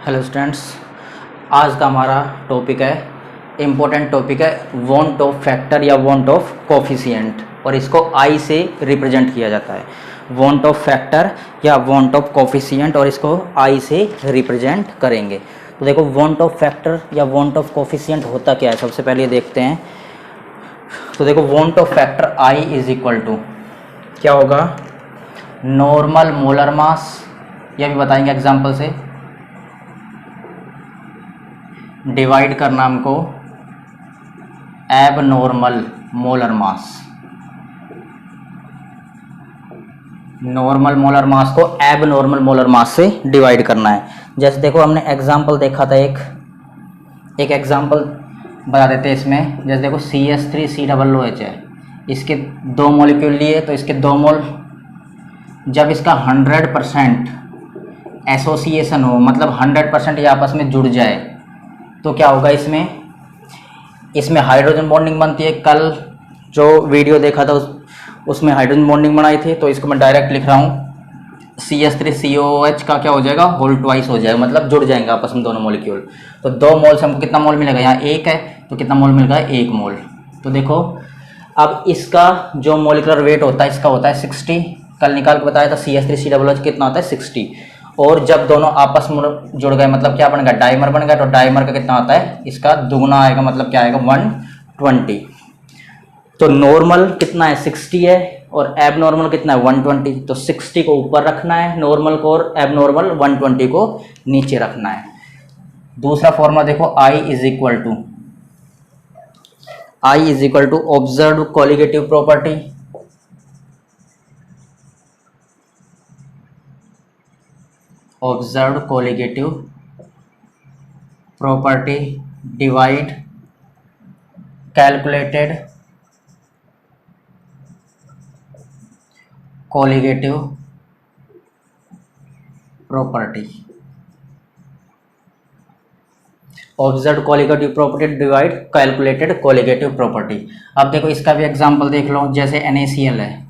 Hello students, आज का हमारा टॉपिक है, इम्पोर्टेंट टॉपिक है वांट ऑफ फैक्टर या वांट ऑफ कोफिशिएंट, और इसको आई से रिप्रेजेंट किया जाता है। वांट ऑफ फैक्टर या वांट ऑफ कोफिशिएंट, और इसको आई से रिप्रेजेंट करेंगे। तो देखो, वांट ऑफ फैक्टर या वांट ऑफ कोफिशिएंट होता क्या है, सबसे पहले देखते हैं। तो देखो, van't Hoff factor i is equal to क्या होगा, नॉर्मल मोलर मास, यह भी बताएंगे एग्जाम्पल से, डिवाइड करना हमको एब normal molar mass. Normal molar mass को एब नॉर्मल मोलर मास से डिवाइड करना है। जैसे देखो, हमने एग्जांपल देखा था, एक एग्जांपल बता देते हैं इसमें। जैसे देखो, CH3COOH है, इसके दो मॉलिक्यूल लिए, तो इसके दो मोल, जब इसका 100% एसोसिएशन हो, मतलब 100% ये आपस में जुड़ जाए, तो क्या होगा, इसमें हाइड्रोजन बॉन्डिंग बनती है। कल जो वीडियो देखा था उसमें हाइड्रोजन बॉन्डिंग बनाई थी, तो इसको मैं डायरेक्ट लिख रहा हूँ, CH3COOH का क्या हो जाएगा, होल ट्वाइस हो जाएगा, मतलब जुड़ जाएंगे आपस में दोनों मॉलिक्यूल। तो 2 मोल से हमको कितना मोल मिलेगा, यहाँ 1 है तो कितना मोल मिलेगा, 1 मोल। तो देखो, अब इसका जो मोलिकुलर वेट होता है, इसका होता है 60। कल निकाल के बताया था, CH3COOH कितना होता है, 60। और जब दोनों आपस में जुड़ गए, मतलब क्या बन गया, डाइमर बन गया। तो डाइमर का कितना आता है, इसका दुगना आएगा, मतलब क्या आएगा, 120। तो नॉर्मल कितना है, 60 है, और एब नॉर्मल कितना है, 120। तो 60 को ऊपर रखना है नॉर्मल को, और एब नॉर्मल 120 को नीचे रखना है। दूसरा फॉर्मूला देखो, i is equal to observe colligative property. Observe colligative property divide calculated colligative property. Observe colligative property divide calculated colligative property. अब देखो, इसका भी एग्जांपल देख लो। जैसे NaCl है,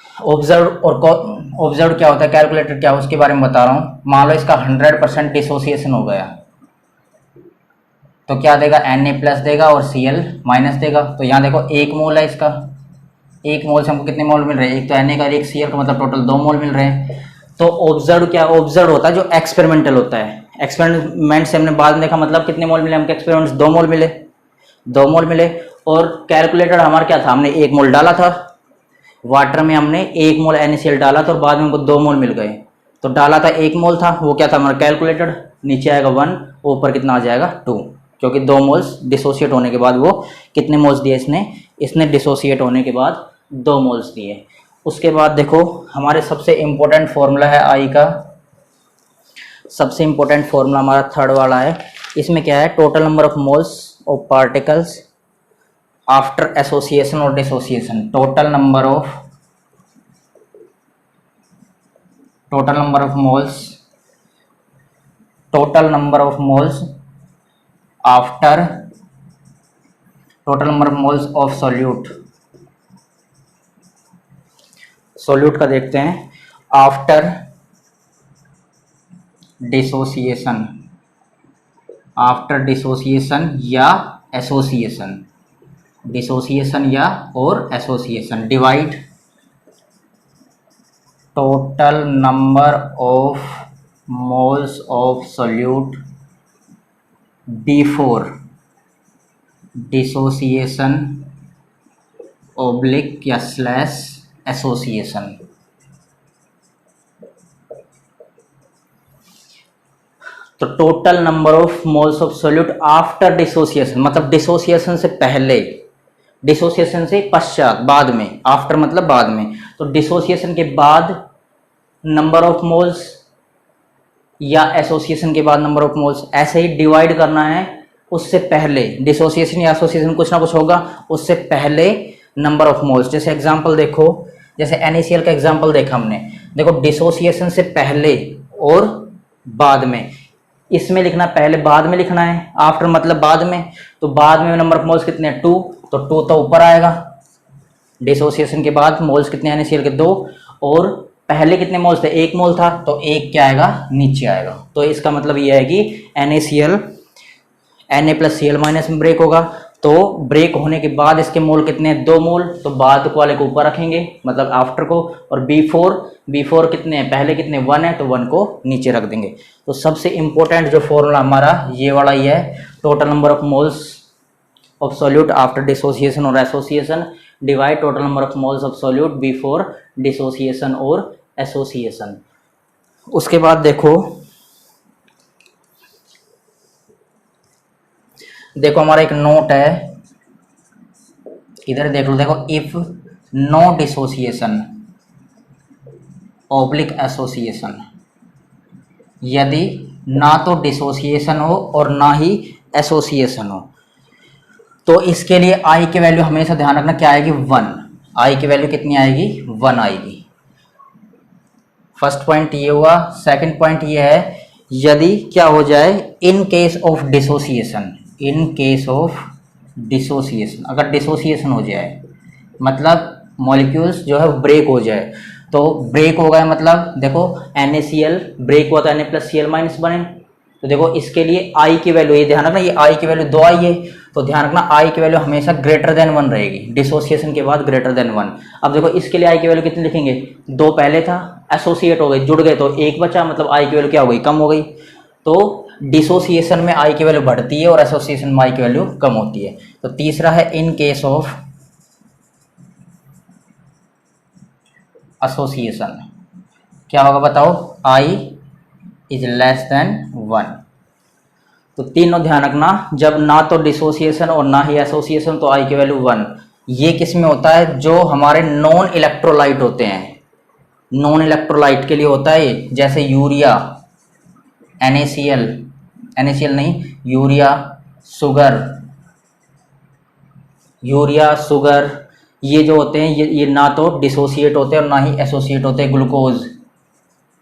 ऑब्जर्व क्या होता है, कैलकुलेटेड क्या है, उसके बारे में बता रहा हूँ। मान लो इसका 100% डिसोसिएशन हो गया, तो क्या देगा, Na+ देगा और Cl- देगा। तो यहाँ देखो, 1 मोल है इसका, 1 मोल से हमको कितने मोल मिल रहे हैं, एक तो Na का, एक Cl का, मतलब टोटल 2 मोल मिल रहे हैं। तो ऑब्जर्व क्या, ऑब्जर्व होता है जो एक्सपेरिमेंटल होता है। एक्सपेरिमेंट से हमने बाद में देखा, मतलब कितने मोल मिले हमको, एक्सपेरिमेंट 2 मोल मिले, 2 मोल मिले। और कैलकुलेटेड हमारा क्या था, हमने 1 मोल डाला था वाटर में, हमने 1 मोल NaCl डाला था, और बाद में हमको 2 मोल मिल गए। तो डाला था 1 मोल था, वो क्या था हमारा कैलकुलेटेड, नीचे आएगा 1, ऊपर कितना आ जाएगा 2, क्योंकि 2 मोल्स डिसोसिएट होने के बाद वो कितने मोल्स दिए इसने डिसोसिएट होने के बाद 2 मोल्स दिए। उसके बाद देखो, हमारे सबसे इम्पोर्टेंट फॉर्मूला है आई का, सबसे इम्पोर्टेंट फॉर्मूला हमारा थर्ड वाला है। इसमें क्या है, total number of moles of particles after association और dissociation. Total number of moles after total number of moles of solute का देखते हैं, आफ्टर डिसोसिएशन या association, divide total number of moles of solute before dissociation oblique या / association. तो total number of moles of solute after dissociation, मतलब dissociation से पहले, dissociation से पश्चात, बाद में, आफ्टर मतलब बाद में। तो डिसोसिएशन के बाद नंबर ऑफ मोल्स या एसोसिएशन के बाद नंबर ऑफ मोल्स, ऐसे ही डिवाइड करना है उससे पहले। डिसोसिएशन या एसोसिएशन कुछ ना कुछ होगा, उससे पहले नंबर ऑफ मोल्स। जैसे एग्जांपल देखो, जैसे NaCl का एग्जांपल देखा हमने, देखो डिसोसिएशन से पहले और बाद में, इसमें लिखना पहले, बाद में लिखना है, आफ्टर मतलब बाद में। तो बाद में नंबर ऑफ मोल्स कितने हैं, 2, तो 2 तो ऊपर आएगा। डिसोसिएशन के बाद मोल्स कितने हैं NaCl के, 2, और पहले कितने मोल्स थे, 1 मोल था, तो 1 क्या आएगा, नीचे आएगा। तो इसका मतलब ये है कि NaCl Na+Cl- में ब्रेक होगा। तो ब्रेक होने के बाद इसके मोल कितने, 2 मोल, तो बाद वाले को ऊपर रखेंगे मतलब आफ्टर को, और B4 कितने हैं, पहले कितने 1 है, तो 1 को नीचे रख देंगे। तो सबसे इंपॉर्टेंट जो फॉर्मूला हमारा ये वाला ही है, total number of moles of solute after dissociation और association divide total number of moles of solute before dissociation और एसोसिएशन। उसके बाद देखो हमारा एक नोट है, इधर देख लो, देखो if no dissociation oblique association, यदि ना तो डिसोसिएशन हो और ना ही एसोसिएशन हो, तो इसके लिए आई की वैल्यू हमेशा ध्यान रखना क्या आएगी, 1। आई की वैल्यू कितनी आएगी, 1 आएगी। फर्स्ट पॉइंट ये हुआ। सेकंड पॉइंट ये है, यदि क्या हो जाए, in case of dissociation, in case of dissociation, अगर डिसोसिएशन हो जाए मतलब मॉलिक्यूल्स जो है ब्रेक हो जाए, तो ब्रेक हो गया मतलब देखो NaCl ब्रेक हुआ तो Na+Cl- बने, तो देखो इसके लिए आई की वैल्यू, ये ध्यान रखना, ये आई की वैल्यू 2 आई है, तो ध्यान रखना आई की वैल्यू हमेशा ग्रेटर देन 1 रहेगी, डिसोसिएशन के बाद ग्रेटर देन 1। अब देखो इसके लिए आई की वैल्यू कितनी लिखेंगे, 2 पहले था, एसोसिएट हो गए, जुड़ गए, तो 1 बचा, मतलब आई की वैल्यू क्या हो गई, कम हो गई। तो डिसोसिएशन में आई की वैल्यू बढ़ती है और एसोसिएशन में आई की वैल्यू कम होती है। तो तीसरा है इन केस ऑफ एसोसिएशन क्या होगा बताओ, आई इज लेस देन 1। तो तीनों ध्यान रखना, जब ना तो डिसोसिएशन और ना ही एसोसिएशन, तो आई की वैल्यू 1। ये किस में होता है, जो हमारे नॉन इलेक्ट्रोलाइट होते हैं, नॉन इलेक्ट्रोलाइट के लिए होता है ये, जैसे यूरिया, NaCl नहीं, यूरिया शुगर, ये जो होते हैं ये ना तो डिसोसिएट होते हैं और ना ही एसोसिएट होते हैं, ग्लूकोज,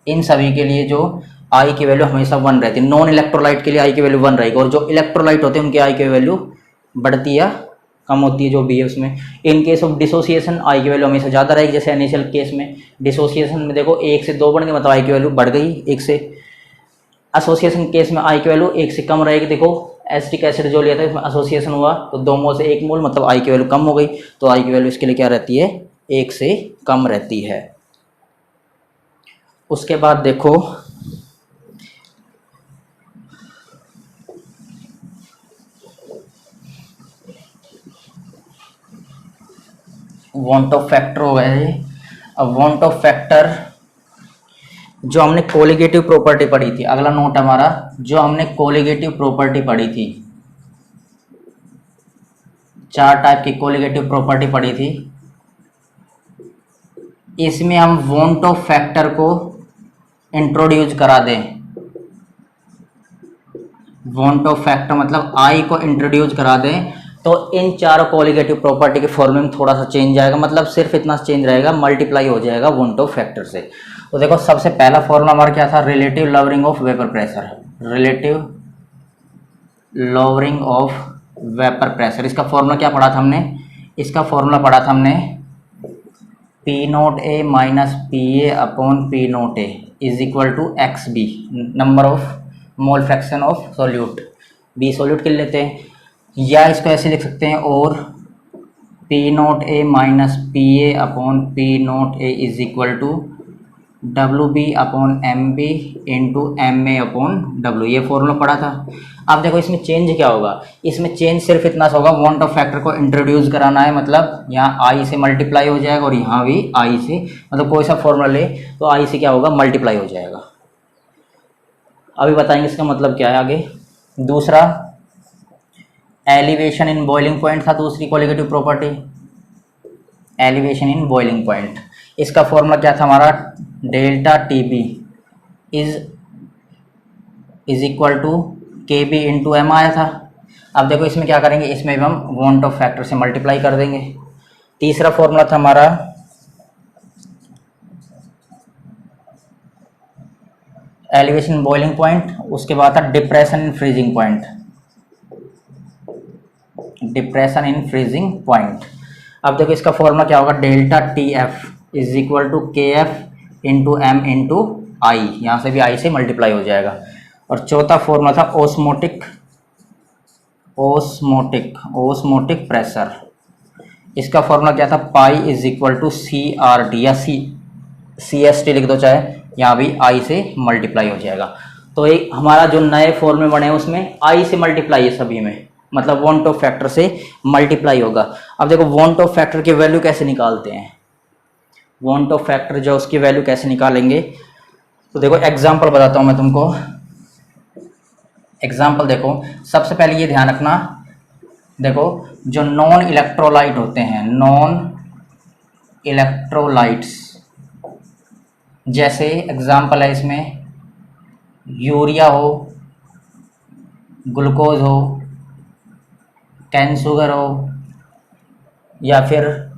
इन सभी के लिए जो आई की वैल्यू हमेशा 1 रहती है। नॉन इलेक्ट्रोलाइट के लिए आई की वैल्यू 1 रहेगी, और जो इलेक्ट्रोलाइट होते हैं उनकी आई की वैल्यू बढ़ती या कम होती है, जो भी है उसमें। इन केस ऑफ डिसोसिएशन आई की वैल्यू हमेशा ज़्यादा रहेगी, जैसे इनिशियल केस में। डिसोसिएशन में देखो 1 से 2 बढ़ गई मतलब आई की वैल्यू बढ़ गई 1 से। एसोसिएशन केस में आई की वैल्यू 1 से कम रहेगी, देखो एसिटिक एसिड जो लिया था इसमें एसोसिएशन हुआ तो 2 मोल से 1 मोल, मतलब आई की वैल्यू कम हो गई, तो आई की वैल्यू इसके लिए क्या रहती है, 1 से कम रहती है। उसके बाद देखो वांट ऑफ फैक्टर हो गया ये। अब वांट ऑफ फैक्टर जो हमने कोलिगेटिव प्रॉपर्टी पढ़ी थी, अगला नोट हमारा, जो हमने कोलिगेटिव प्रॉपर्टी पढ़ी थी, 4 टाइप की कोलिगेटिव प्रॉपर्टी पढ़ी थी, इसमें हम वांट ऑफ फैक्टर को इंट्रोड्यूस करा दें, वांट ऑफ फैक्टर मतलब आई को इंट्रोड्यूस करा दें, तो इन 4 कोलिगेटिव प्रॉपर्टी के फॉर्मूले में थोड़ा सा चेंज आएगा, मतलब सिर्फ इतना चेंज रहेगा, मल्टीप्लाई हो जाएगा वांट ऑफ फैक्टर से। तो देखो सबसे पहला फॉर्मूला हमारा क्या था, relative lowering of vapour pressure, relative lowering of vapour pressure. इसका फॉर्मूला क्या पढ़ा था हमने, इसका फॉर्मूला पढ़ा था हमने P0A minus PA upon P0A is equal to XB, number of mole fraction of solute, B solute के लिए लेते हैं, या इसको ऐसे लिख सकते हैं, और P0A minus PA upon P0A is equal to WB upon MB into MA upon W, ये फॉर्मूला पढ़ा था। अब देखो इसमें चेंज क्या होगा, इसमें चेंज सिर्फ इतना सा होगा, वांट ऑफ फैक्टर को इंट्रोड्यूस कराना है, मतलब यहाँ I से मल्टीप्लाई हो जाएगा और यहाँ भी I से, मतलब कोई सा फॉर्मूला ले तो I से क्या होगा, मल्टीप्लाई हो जाएगा। अभी बताएंगे इसका मतलब क्या है आगे। दूसरा एलिवेशन इन बॉइलिंग पॉइंट था, दूसरी colligative property, elevation in boiling point. इसका फॉर्मूला क्या था हमारा, delta TB is equal to KB into M आया था। अब देखो इसमें क्या करेंगे, इसमें भी हम वांट ऑफ फैक्टर से मल्टीप्लाई कर देंगे। तीसरा फॉर्मूला था हमारा एलिवेशन बॉइलिंग पॉइंट, उसके बाद था depression in freezing point, depression in freezing point. अब देखो इसका फॉर्मूला क्या होगा, delta TF is equal to KF into m into i, यहाँ से भी आई से मल्टीप्लाई हो जाएगा। और चौथा फॉर्मूला था ओस्मोटिक ओस्मोटिक प्रेशर। इसका फॉर्मूला क्या था, pi is equal to C R D, या सी एस टी लिख दो चाहे, यहाँ भी आई से मल्टीप्लाई हो जाएगा। तो एक हमारा जो नए फॉर्मूले बने हैं उसमें आई से मल्टीप्लाई है सभी में, मतलब वॉन्ट ऑफ फैक्टर से मल्टीप्लाई होगा। अब देखो वॉन्ट ऑफ फैक्टर की वैल्यू कैसे निकालते हैं, वॉन्ट ऑफ फैक्टर जो उसकी वैल्यू कैसे निकालेंगे, तो देखो एग्जाम्पल बताता हूँ मैं तुमको। एग्जाम्पल देखो, सबसे पहले ये ध्यान रखना, देखो जो नॉन इलेक्ट्रोलाइट होते हैं, नॉन इलेक्ट्रोलाइट्स, जैसे एग्जाम्पल है इसमें यूरिया हो, ग्लूकोज हो, कैन शुगर हो, या फिर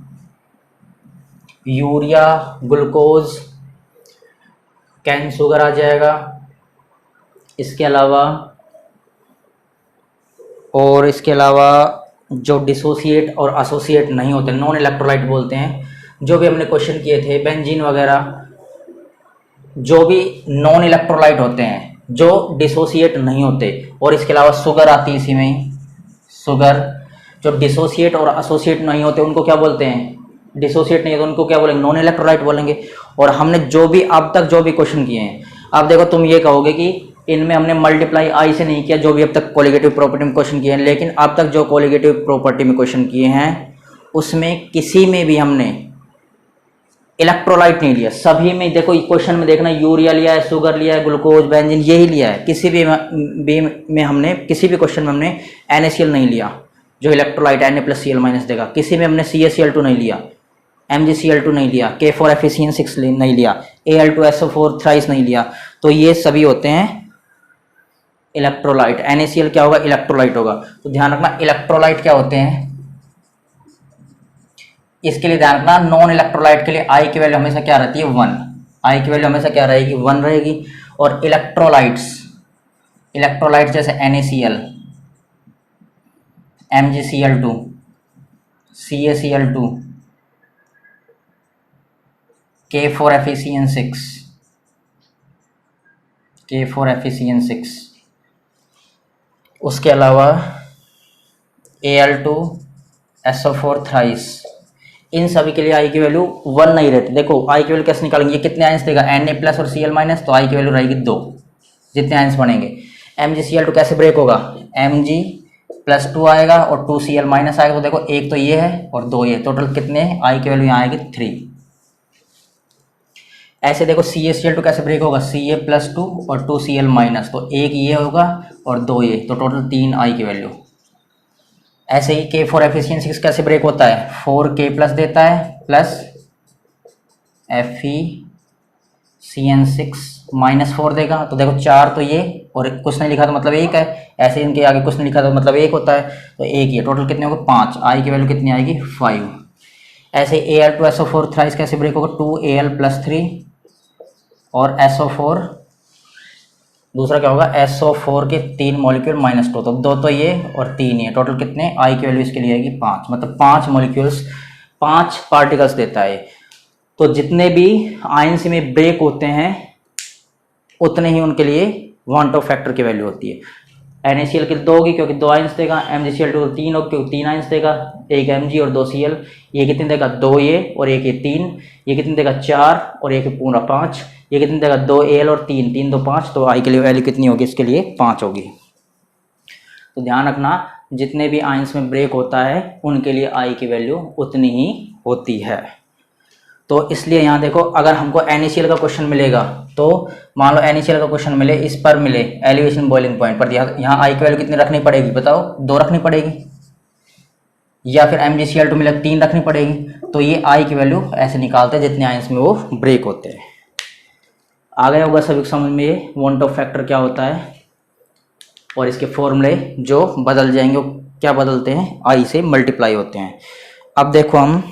यूरिया ग्लूकोज कैन शुगर आ जाएगा। इसके अलावा जो डिसोसिएट और एसोसिएट नहीं होते, नॉन इलेक्ट्रोलाइट बोलते हैं, जो भी हमने क्वेश्चन किए थे, बेंजीन वगैरह, जो भी नॉन इलेक्ट्रोलाइट होते हैं जो डिसोसिएट नहीं होते। और इसके अलावा शुगर आती है इसी में ही, शुगर जो डिसोसिएट और एसोसिएट नहीं होते उनको क्या बोलते हैं, डिसोसिएट नहीं होते उनको क्या बोलेंगे, नॉन इलेक्ट्रोलाइट बोलेंगे। और हमने जो भी अब तक जो भी क्वेश्चन किए हैं, अब देखो तुम ये कहोगे कि इनमें हमने मल्टीप्लाई आई से नहीं किया, जो भी अब तक कोलिगेटिव प्रॉपर्टी में क्वेश्चन किए हैं, लेकिन अब तक जो कोलिगेटिव प्रॉपर्टी में क्वेश्चन किए हैं उसमें किसी में भी हमने इलेक्ट्रोलाइट नहीं लिया। सभी में देखो क्वेश्चन में देखना, यूरिया लिया है, शुगर लिया है, ग्लूकोज, बेंजीन, यही लिया है। किसी भी हमने किसी भी क्वेश्चन में हमने NaCl नहीं लिया जो इलेक्ट्रोलाइट Na+Cl- देगा। किसी में हमने CaCl2 नहीं लिया, MgCl2 नहीं लिया, K4FeCN6 नहीं लिया, Al2SO4 थ्राइस नहीं लिया। तो ये सभी होते हैं इलेक्ट्रोलाइट। NaCl क्या होगा, इलेक्ट्रोलाइट होगा। तो ध्यान रखना इलेक्ट्रोलाइट क्या होते हैं, इसके लिए ध्यान रखना नॉन इलेक्ट्रोलाइट के लिए आई की वैल्यू हमेशा क्या रहती है, 1। आई की वैल्यू हमेशा क्या रहेगी, 1 रहेगी। और इलेक्ट्रोलाइट्स जैसे NaCl, MgCl2, CaCl2, K4FeCN6, उसके अलावा Al2SO4 थ्राइस, इन सभी के लिए आई की वैल्यू 1 नहीं रहती। देखो आई की वैल्यू कैसे निकालेंगे, ये कितने आयंस देगा, Na+ और Cl-, तो आई की वैल्यू रहेगी 2, जितने आयंस बनेंगे। MgCl2 कैसे ब्रेक होगा, Mg+2 आएगा और 2Cl- आएगा। तो देखो एक तो ये है और 2 ये, टोटल कितने, आई की वैल्यू यहाँ आएगी 3। ऐसे देखो CaCl2 कैसे ब्रेक होगा, Ca+2 और 2Cl-, तो एक ये होगा और 2 ये, तो टोटल 3 आई की वैल्यू। ऐसे ही K4FeCN6 कैसे ब्रेक होता है, 4K+ देता है प्लस FeCN6-4 देगा। तो देखो 4 तो ये और कुछ नहीं लिखा तो मतलब 1 है, ऐसे इनके आगे कुछ नहीं लिखा तो मतलब 1 होता है, तो 1 ये, टोटल कितने होंगे 5, आई की वैल्यू कितनी आएगी 5। ऐसे Al2SO4 थ्राइस कैसे ब्रेक होगा, 2Al+3 और SO4, दूसरा क्या होगा SO4 के 3 मॉलिक्यूल -2, तो 2 तो ये और 3 ये, टोटल कितने, आई की वैल्यू इसके लिए आएगी 5, मतलब 5 मॉलिक्यूल्स 5 पार्टिकल्स देता है। तो जितने भी आयंस में ब्रेक होते हैं उतने ही उनके लिए वॉन्ट ऑफ फैक्टर की वैल्यू होती है। NaCl की 2 होगी क्योंकि 2 आयंस देगा, MgCl2 3 होगी क्योंकि 3 आयंस देगा, एक Mg और 2 Cl, ये कितने देगा 2 ये और एक ये 3, ये कितने देगा 4 और एक पूरा 5, ये कितने देगा 2 Al और 3, 3 2 5, तो आई के लिए वैल्यू कितनी होगी, इसके लिए 5 होगी। तो ध्यान रखना जितने भी आयंस में ब्रेक होता है उनके लिए आई की वैल्यू उतनी ही होती है। तो इसलिए यहाँ देखो अगर हमको NaCl का क्वेश्चन मिलेगा, तो मान लो NaCl का क्वेश्चन मिले, इस पर मिले एलिवेशन बॉइलिंग पॉइंट पर, यहाँ आई की वैल्यू कितनी रखनी पड़ेगी बताओ, 2 रखनी पड़ेगी, या फिर MgCl2 मिले 3 रखनी पड़ेगी। तो ये आई की वैल्यू ऐसे निकालते हैं जितने आयंस में वो ब्रेक होते हैं। आ गया होगा सभी समझ में ये वॉन्ट ऑफ फैक्टर क्या होता है और इसके फॉर्मूले जो बदल जाएंगे वो क्या बदलते हैं, आई से मल्टीप्लाई होते हैं। अब देखो हम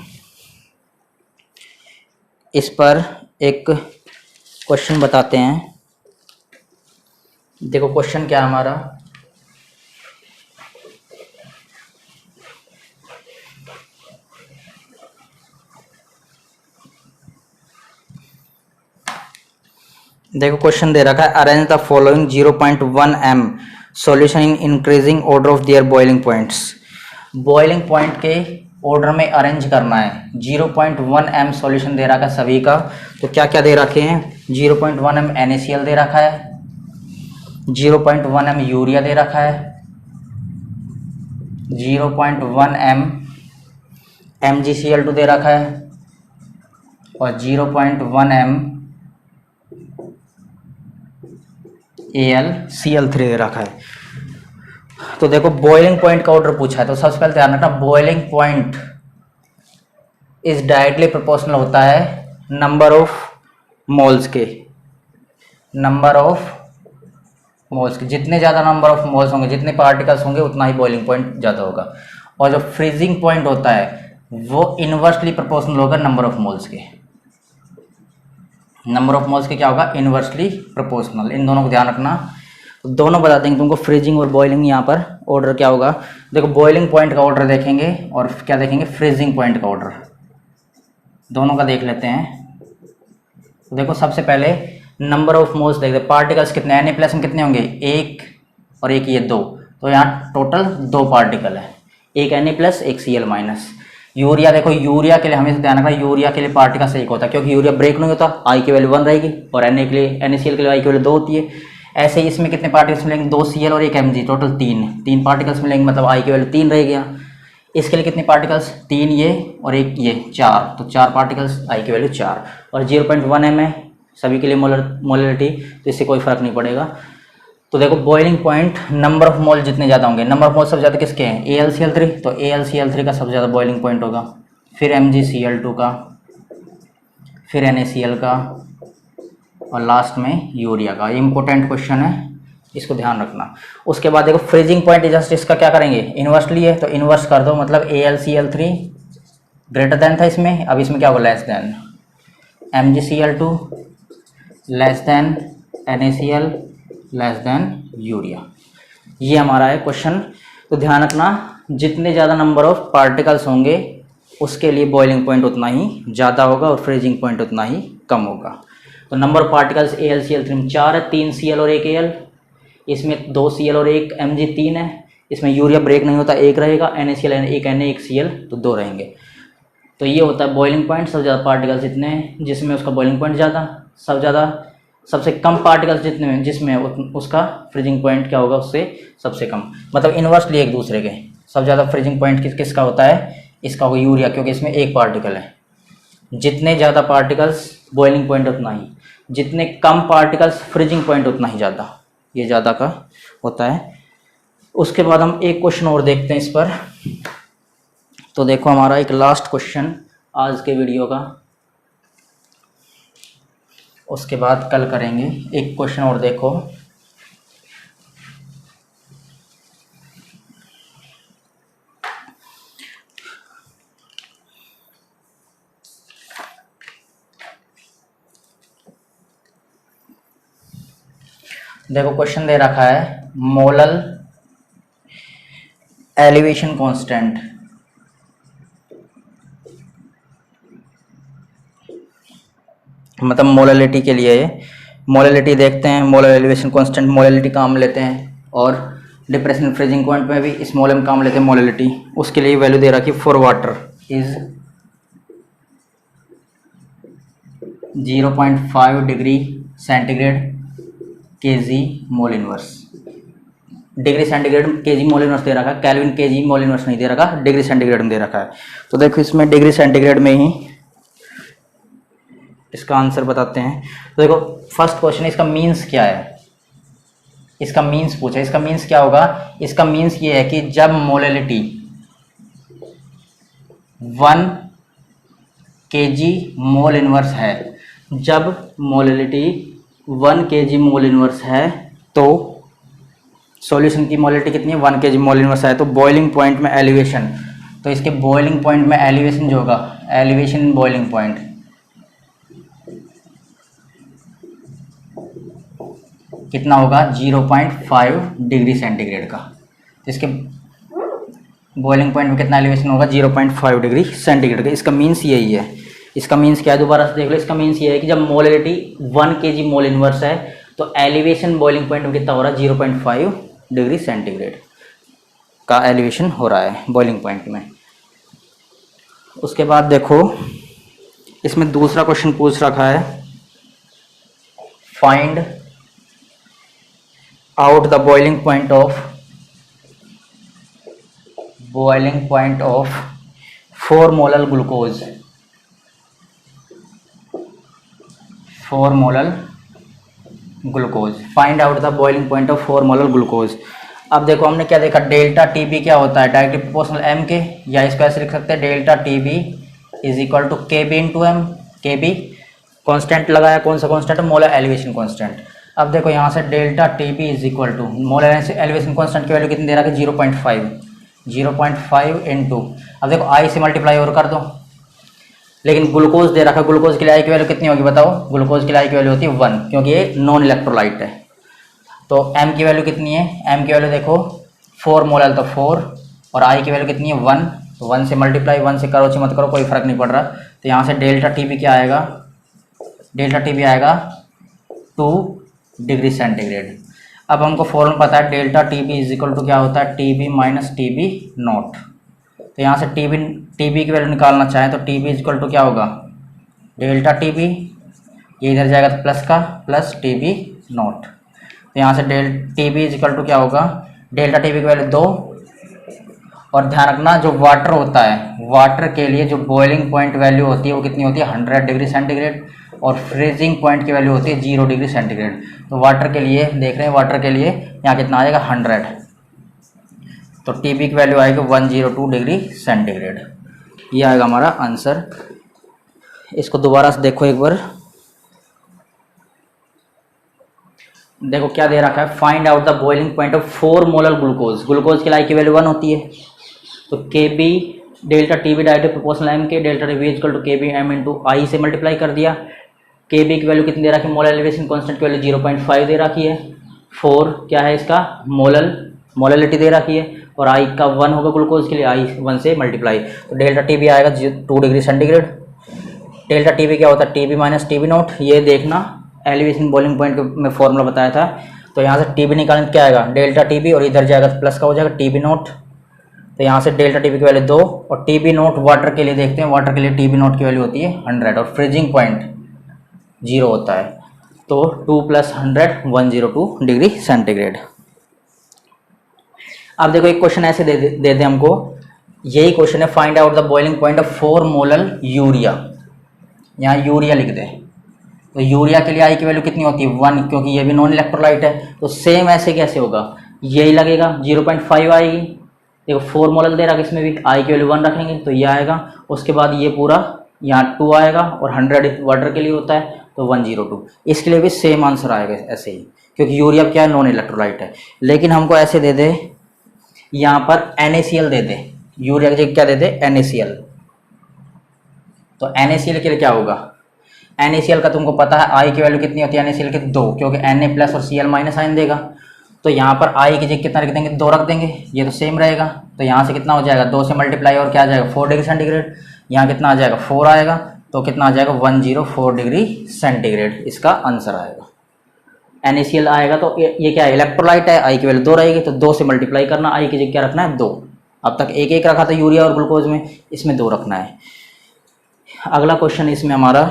इस पर एक क्वेश्चन बताते हैं। देखो क्वेश्चन क्या है हमारा, देखो क्वेश्चन दे रखा है, arrange the following 0.1 m solution in increasing order of their boiling points. Boiling point के ऑर्डर में अरेंज करना है। 0.1 m सॉल्यूशन दे रखा है सभी का। तो क्या क्या दे रखे हैं, 0.1 m NaCl दे रखा है, 0.1 m यूरिया दे रखा है, 0.1 m MgCl2 दे रखा है और 0.1 m AlCl3 दे रखा है। तो देखो बॉइलिंग पॉइंट का ऑर्डर पूछा है, तो सबसे पहले ध्यान रखना boiling point is directly proportional होता है नंबर ऑफ मोल्स के, नंबर ऑफ मोल्स के। जितने ज़्यादा नंबर ऑफ मोल्स होंगे, जितने पार्टिकल्स होंगे, उतना ही बॉइलिंग पॉइंट ज़्यादा होगा। और जो फ्रीजिंग पॉइंट होता है वो इनवर्सली प्रोपोर्शनल होगा नंबर ऑफ मोल्स के। नंबर ऑफ मोल्स के क्या होगा, इनवर्सली प्रोपोर्शनल। इन दोनों को ध्यान रखना, दोनों बता देंगे तुमको, फ्रीजिंग और बॉइलिंग। यहाँ पर ऑर्डर क्या होगा, देखो बॉइलिंग पॉइंट का ऑर्डर देखेंगे और क्या देखेंगे, फ्रीजिंग पॉइंट का ऑर्डर। दोनों का देख लेते हैं। तो देखो सबसे पहले नंबर ऑफ मोल्स देखते हैं, पार्टिकल्स कितने, Na+ में कितने होंगे, एक और एक ये दो, तो यहाँ टोटल 2 पार्टिकल है, एक Na+, एक Cl-। यूरिया देखो, यूरिया के लिए हमेशा ध्यान रखना, यूरिया के लिए पार्टिकल एक होता है, क्योंकि यूरिया ब्रेक नहीं होता, I की वैल्यू 1 रहेगी, और NaCl के लिए I की वैल्यू 2 होती है। ऐसे ही इसमें कितने पार्टिकल्स मिलेंगे, 2 Cl और एक Mg, टोटल 3 पार्टिकल्स मिलेंगे, मतलब I की वैल्यू 3 रहेगी। इसके लिए कितने पार्टिकल्स, 3 ये और एक ये, 4, तो 4 पार्टिकल्स, I की वैल्यू 4। और 0.1 m है सभी के लिए मोलरिटी, तो इससे कोई फर्क नहीं पड़ेगा। तो देखो बॉइलिंग पॉइंट, नंबर ऑफ मोल जितने ज़्यादा होंगे, नंबर ऑफ मोल सबसे ज़्यादा किसके हैं, AlCl3, तो AlCl3 का सबसे ज़्यादा बॉइलिंग पॉइंट होगा, फिर MgCl2 का, फिर NaCl का, और लास्ट में यूरिया का। ये इंपॉर्टेंट क्वेश्चन है, इसको ध्यान रखना। उसके बाद देखो फ्रीजिंग पॉइंट जस्ट इसका क्या करेंगे, इन्वर्सली है, तो इन्वर्स कर दो, मतलब AlCl3 ग्रेटर देन था इसमें, अब इसमें क्या होगा, less than, MgCl2 less than NaCl less than urea. ये हमारा है क्वेश्चन। तो ध्यान रखना, जितने ज़्यादा नंबर ऑफ पार्टिकल्स होंगे उसके लिए बॉइलिंग पॉइंट उतना ही ज़्यादा होगा और फ्रीजिंग पॉइंट उतना ही कम होगा। तो नंबर ऑफ पार्टिकल्स AlCl3 में 4 है, 3 Cl और 1 Al, इसमें 2 Cl और 1 Mg 3 है, इसमें यूरिया ब्रेक नहीं होता, 1 रहेगा, NaCl 1 Na 1 Cl, तो 2 रहेंगे। तो ये होता है बॉइलिंग पॉइंट। सबसे ज़्यादा पार्टिकल्स जितने हैं जिसमें उसका बॉइलिंग पॉइंट ज़्यादा, सबसे कम पार्टिकल्स जितने में जिसमें उसका फ्रीजिंग पॉइंट क्या होगा, उससे सबसे कम, मतलब इन्वर्सली एक दूसरे के। सबसे ज़्यादा फ्रीजिंग पॉइंट किसका होता है, इसका होगा यूरिया, क्योंकि इसमें एक पार्टिकल है। जितने ज़्यादा पार्टिकल्स बॉइलिंग पॉइंट उतना ही, जितने कम पार्टिकल्स फ्रीजिंग पॉइंट उतना ही ज़्यादा, ये ज़्यादा का होता है। उसके बाद हम एक क्वेश्चन और देखते हैं इस पर। तो देखो हमारा एक लास्ट क्वेश्चन आज के वीडियो का, उसके बाद कल करेंगे। एक क्वेश्चन और देखो, देखो क्वेश्चन दे रखा है, मोलल एलिवेशन कांस्टेंट, मतलब मोलैलिटी के लिए। मोलैलिटी देखते हैं, मोलर एलिवेशन कांस्टेंट मोलैलिटी काम लेते हैं, और डिप्रेशन फ्रीजिंग पॉइंट में भी इस मोल काम लेते हैं मोलैलिटी। उसके लिए वैल्यू दे रखी, for water is 0.5 degree centigrade Kg mole inverse. Degree centigrade Kg mole inverse दे रखा है, केल्विन Kg मोल इनवर्स नहीं दे रखा, डिग्री सेंटीग्रेड में दे रखा है। तो देखो इसमें डिग्री सेंटीग्रेड में ही इसका आंसर बताते हैं। तो देखो फर्स्ट क्वेश्चन, इसका मीन्स क्या है, इसका मीन्स पूछा। इसका मीन्स क्या होगा, इसका मीन्स ये है कि जब मोलैलिटी 1 Kg मोल इनवर्स है, जब मोलैलिटी 1 Kg मोल इनवर्स है, तो सॉल्यूशन की मोलैलिटी कितनी है, 1 Kg मोल इनवर्स है, तो बॉइलिंग पॉइंट में एलिवेशन, तो इसके बॉइलिंग पॉइंट में एलिवेशन जो होगा, एलिवेशन इन बॉइलिंग पॉइंट कितना होगा, 0.5 डिग्री सेंटीग्रेड का। इसके बॉइलिंग पॉइंट में कितना एलिवेशन होगा, 0.5 डिग्री सेंटीग्रेड का। इसका मीन्स यही है इसका मीन्स क्या है, दोबारा से देख लो। इसका मीन्स ये है कि जब मोलरिटी 1 kg मोल इनवर्स है तो एलिवेशन बॉइलिंग पॉइंट कितना हो रहा है, 0.5 डिग्री सेंटीग्रेड का एलिवेशन हो रहा है बॉइलिंग पॉइंट में। उसके बाद देखो इसमें दूसरा क्वेश्चन पूछ रखा है, find out the boiling point of 4 molar glucose, 4 molar glucose. Find out the boiling point of 4 molar glucose. अब देखो हमने क्या देखा, डेल्टा टीबी क्या होता है, डायरेक्टली प्रोपोर्शनल एम के, या इसको ऐसे लिख सकते हैं delta TB is equal to K B into M. K B constant लगाया, कौन सा कॉन्स्टेंट, मोलर एलिवेशन कॉन्स्टेंट। अब देखो यहाँ से delta TB is equal to molar elevation constant की वैल्यू कितनी दे रहा है, 0.5 इंटू, अब देखो आई से मल्टीप्लाई और कर दो। लेकिन ग्लूकोज दे रखा है, ग्लूकोज की आई की वैल्यू कितनी होगी बताओ, ग्लूकोज की आई की वैल्यू होती है 1, क्योंकि ये नॉन इलेक्ट्रोलाइट है। तो m की वैल्यू कितनी है, m की वैल्यू देखो 4 मोलर तो 4, और i की वैल्यू कितनी है 1, तो 1 से मल्टीप्लाई, 1 से करो चाहे मत करो कोई फर्क नहीं पड़ रहा। तो यहाँ से डेल्टा टी बी क्या आएगा, डेल्टा टी बी आएगा 2 डिग्री सेंटीग्रेड। अब हमको फॉर्मूला पता है delta T B is equal to क्या होता है, T B minus T B naught. तो यहाँ से टी बी की वैल्यू निकालना चाहें तो T B is equal to क्या होगा, डेल्टा टी बी, ये इधर जाएगा तो प्लस का प्लस टी बी नॉट। तो यहाँ से T B is equal to क्या होगा, डेल्टा टी बी की वैल्यू 2, और ध्यान रखना जो वाटर होता है, वाटर के लिए जो बॉइलिंग पॉइंट वैल्यू होती है वो कितनी होती है 100 डिग्री सेंटीग्रेड, और फ्रीजिंग पॉइंट की वैल्यू होती है 0 डिग्री सेंटीग्रेड। तो वाटर के लिए देख रहे हैं, वाटर के लिए यहाँ कितना आ जाएगा 100, तो टी बी की वैल्यू आएगी 102 डिग्री सेंटीग्रेड। ये आएगा हमारा आंसर। इसको दोबारा से देखो एक बार, देखो क्या दे रखा है, find out the boiling point of 4 molar glucose. Glucose की लाई की वैल्यू 1 होती है, तो K b delta T b directly proportional m के, delta T b equal to K b m into i से मल्टीप्लाई कर दिया। के बी की वैल्यू कितनी दे रखी है, मोलर एलिवेशन कांस्टेंट की वैल्यू 0.5 दे रखी है, 4 क्या है इसका मोलरिटी दे रखी है, और आई का 1 होगा ग्लूकोज के लिए, आई 1 से मल्टीप्लाई, तो डेल्टा टी बी आएगा 2 degree centigrade. Delta T B क्या होता है, T B minus T B naught. ये देखना एलिवेशन बॉइलिंग पॉइंट में फॉर्मूला बताया था। तो यहाँ से टी बी निकालने क्या आएगा, डेल्टा टी बी, और इधर जाएगा तो प्लस का हो जाएगा टी बी नॉट। तो यहाँ से डेल्टा टी बी की वैल्यू 2, और टी बी नॉट वाटर के लिए देखते हैं, वाटर के लिए टी बी नॉट की वैल्यू होती है 100, और फ्रीजिंग पॉइंट 0 होता है, तो 2 + 100 102 डिग्री सेंटीग्रेड। अब देखो एक क्वेश्चन ऐसे दे दे हमको, यही क्वेश्चन है, find out the boiling point of 4 molar urea. यहाँ यूरिया लिख दें, तो यूरिया के लिए आई की वैल्यू कितनी होती है 1, क्योंकि ये भी नॉन इलेक्ट्रोलाइट है। तो सेम ऐसे कैसे होगा, यही लगेगा 0.5 आएगी। देखो 4 मोलर दे रहा है, इसमें भी आई की वैल्यू 1 रखेंगे तो ये आएगा। उसके बाद ये पूरा यहाँ 2 आएगा, और 100 वाटर के लिए होता है तो 102। इसके लिए भी सेम आंसर आएगा ऐसे ही, क्योंकि यूरिया क्या है, नॉन इलेक्ट्रोलाइट है। लेकिन हमको ऐसे दे दे, यहाँ पर NaCl दे दे, यूरिया की जगह क्या दे दे NaCl। तो NaCl के लिए क्या होगा, NaCl का तुमको पता है आई की वैल्यू कितनी होती है NaCl की 2, क्योंकि Na प्लस और Cl माइनस आइन देगा। तो यहाँ पर आई की जगह कितना रख देंगे, 2 रख देंगे, ये तो सेम रहेगा। तो यहाँ से कितना हो जाएगा, 2 से मल्टीप्लाई और क्या आ जाएगा 4 डिग्री सेंटीग्रेड। यहाँ कितना आ जाएगा 4 आएगा, तो कितना आ जाएगा 104 डिग्री सेंटीग्रेड इसका आंसर आएगा। NaCl आएगा तो ये क्या है, इलेक्ट्रोलाइट है, आई की वैल्यू 2 रहेगी, तो 2 से मल्टीप्लाई करना, आई की जगह क्या रखना है 2। अब तक 1 रखा था यूरिया और ग्लूकोज में, इसमें 2 रखना है। अगला क्वेश्चन इसमें हमारा,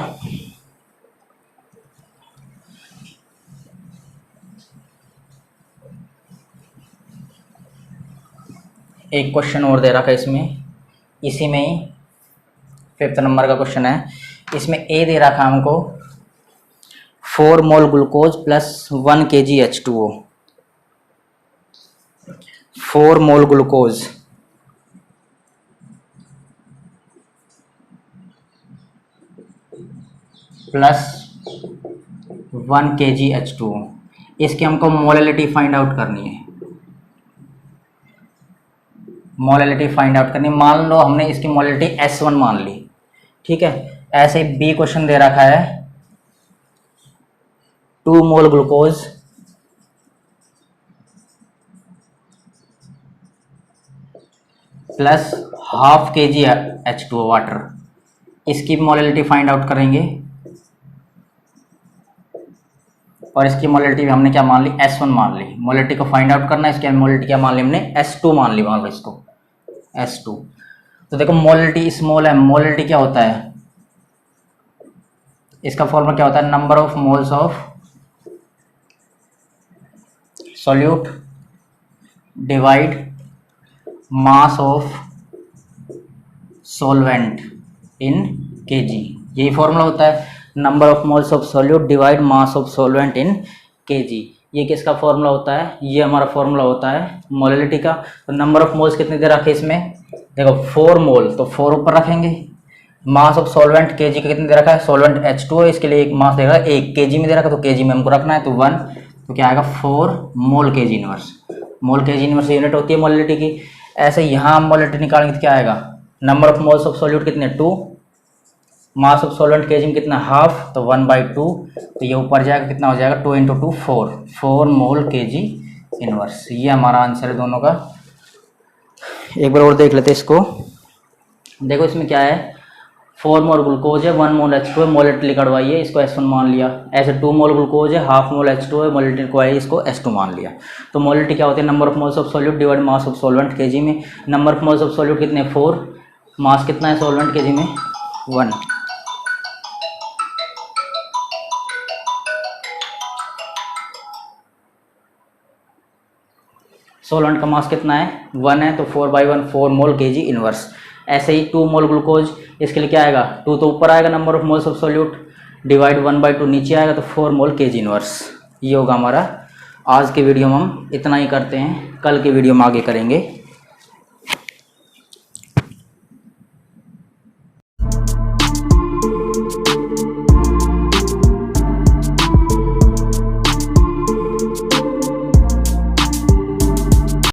एक क्वेश्चन और दे रखा है इसमें, इसी में ही 5th नंबर का क्वेश्चन है। इसमें ए दे रखा है हमको 4 मोल ग्लूकोज प्लस 1 kg H2O। 4 मोल ग्लूकोज प्लस 1 kg H2O, इसकी हमको मोलैलिटी फाइंड आउट करनी है। मोलैलिटी फाइंड आउट करनी, मान लो हमने इसकी मोलैलिटी S1 मान ली, ठीक है। ऐसे ही बी क्वेश्चन दे रखा है 2 mole glucose plus ½ kg H2O water. इसकी मोलैलिटी फाइंड आउट करेंगे और इसकी मोलैलिटी भी हमने क्या मान ली, S1 मान ली। मोलैलिटी को फाइंड आउट करना है, इसकी मोलैलिटी क्या मान ली हमने, S2 मान ली, मान लो इसको S2। तो देखो मोलैलिटी स्मॉल है, मोलैलिटी क्या होता है, इसका फॉर्मूला क्या होता है, number of moles of solute divide mass of solvent in KG. यही फॉर्मूला होता है, number of moles of solute divide mass of solvent in KG. ये किसका फॉर्मूला होता है, ये हमारा फॉर्मूला होता है मोलैलिटी का। तो नंबर ऑफ मोल्स कितने दे रखे इसमें, देखो 4 मोल, तो 4 ऊपर रखेंगे। मास ऑफ सॉल्वेंट केजी का कितने दे रखा है, सॉल्वेंट H2 है, इसके लिए एक मास दे रखा है 1 केजी में दे रखा है, तो केजी में हमको रखना है, तो 1, तो क्या आएगा 4 मोल केजी इनवर्स। मोल केजी इनवर्स यूनिट होती है मोलैलिटी की। ऐसे यहाँ हम मोलैलिटी निकालेंगे तो क्या आएगा, number of moles of solute कितने 2, मास ऑफ सॉल्वेंट केजी में कितना हाफ, तो 1/2, तो ये ऊपर जाएगा कितना हो जाएगा 2 × 2 4 मोल केजी इनवर्स। ये हमारा आंसर है दोनों का। एक बार और देख लेते इसको। देखो इसमें क्या है, 4 मोल ग्लूकोज है, 1 मोल H2 है, मोलैलिटी निकलवाई है, इसको S1 मान लिया। ऐसे 2 मोल ग्लूकोज है, हाफ मोल H2 है, मोलैलिटी निकलवाई है, इसको S2 मान लिया। तो मोलैलिटी क्या होती है, number of moles of solute divide mass of solvent KG में। Number of moles of solute कितने 4, मास कितना है सॉल्वेंट केजी में 1। सॉल्वेंट का मास कितना है 1 है, तो 4/1 4 मोल केजी इनवर्स। ऐसे ही 2 मोल ग्लूकोज, इसके लिए क्या आएगा 2 तो ऊपर आएगा, number of moles of solute divide 1/2 नीचे आएगा, तो 4 मोल केजी इनवर्स। ये होगा हमारा। आज के वीडियो में हम इतना ही करते हैं, कल के वीडियो में आगे करेंगे।